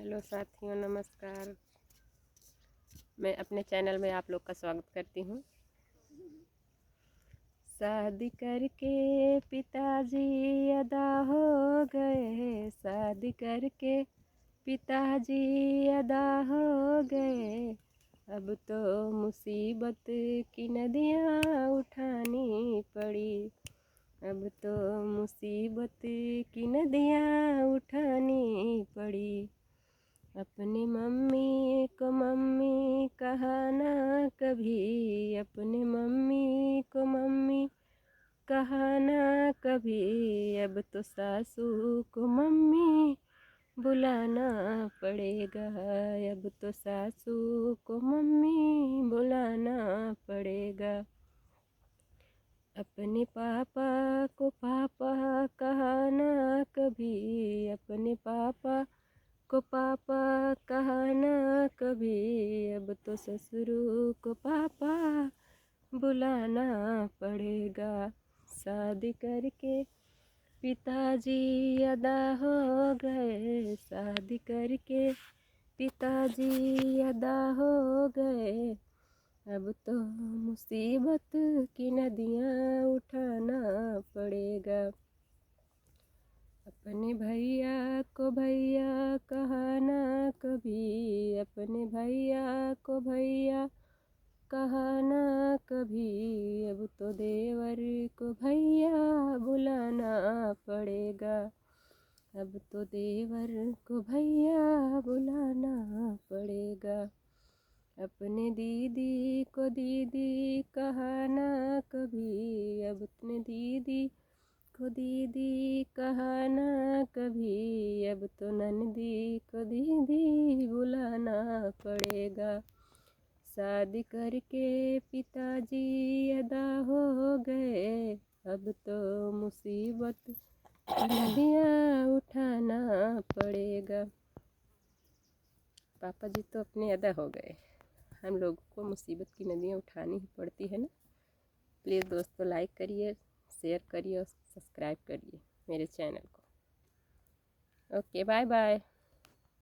Hello साथियों, नमस्कार। मैं अपने चैनल में आप लोग का स्वागत करती हूँ। शादी करके पिताजी अदा हो गए, शादी करके पिताजी अदा हो गए। अब तो मुसीबत की नदियाँ उठानी पड़ी, अब तो मुसीबत की नदियाँ उठानी पड़ी। अपनी मम्मी को मम्मी कहा ना कभी, अपनी मम्मी को मम्मी कहा ना कभी। अब तो सासू को मम्मी बुलाना पड़ेगा, अब तो सासू को मम्मी बुलाना पड़ेगा। अपने पापा को पापा कहा ना कभी, अपने पापा को पापा कहा ना कभी। अब तो ससुर को पापा बुलाना पड़ेगा। शादी करके पिताजी अदा हो गए, शादी करके पिताजी अदा हो गए। अब तो मुसीबत की नदियाँ उठाना पड़ेगा। अपने भैया को भैया कहा ना कभी, अपने भैया को भैया कहा ना कभी। अब तो देवर को भैया बुलाना पड़ेगा, अब तो देवर को भैया बुलाना पड़ेगा। अपने दीदी को दीदी कहा ना कभी, अब अपने दीदी को दीदी कहा ना कभी। अब तो नंदी को दीदी बुलाना पड़ेगा। शादी करके पिताजी अदा हो गए, अब तो मुसीबत की नदियाँ उठाना पड़ेगा। पापा जी तो अपने अदा हो गए, हम लोग को मुसीबत की नदियाँ उठानी ही पड़ती है ना। प्लीज़ दोस्तों, लाइक करिए, शेयर करिए और सब्सक्राइब करिए मेरे चैनल को। Okay, bye bye.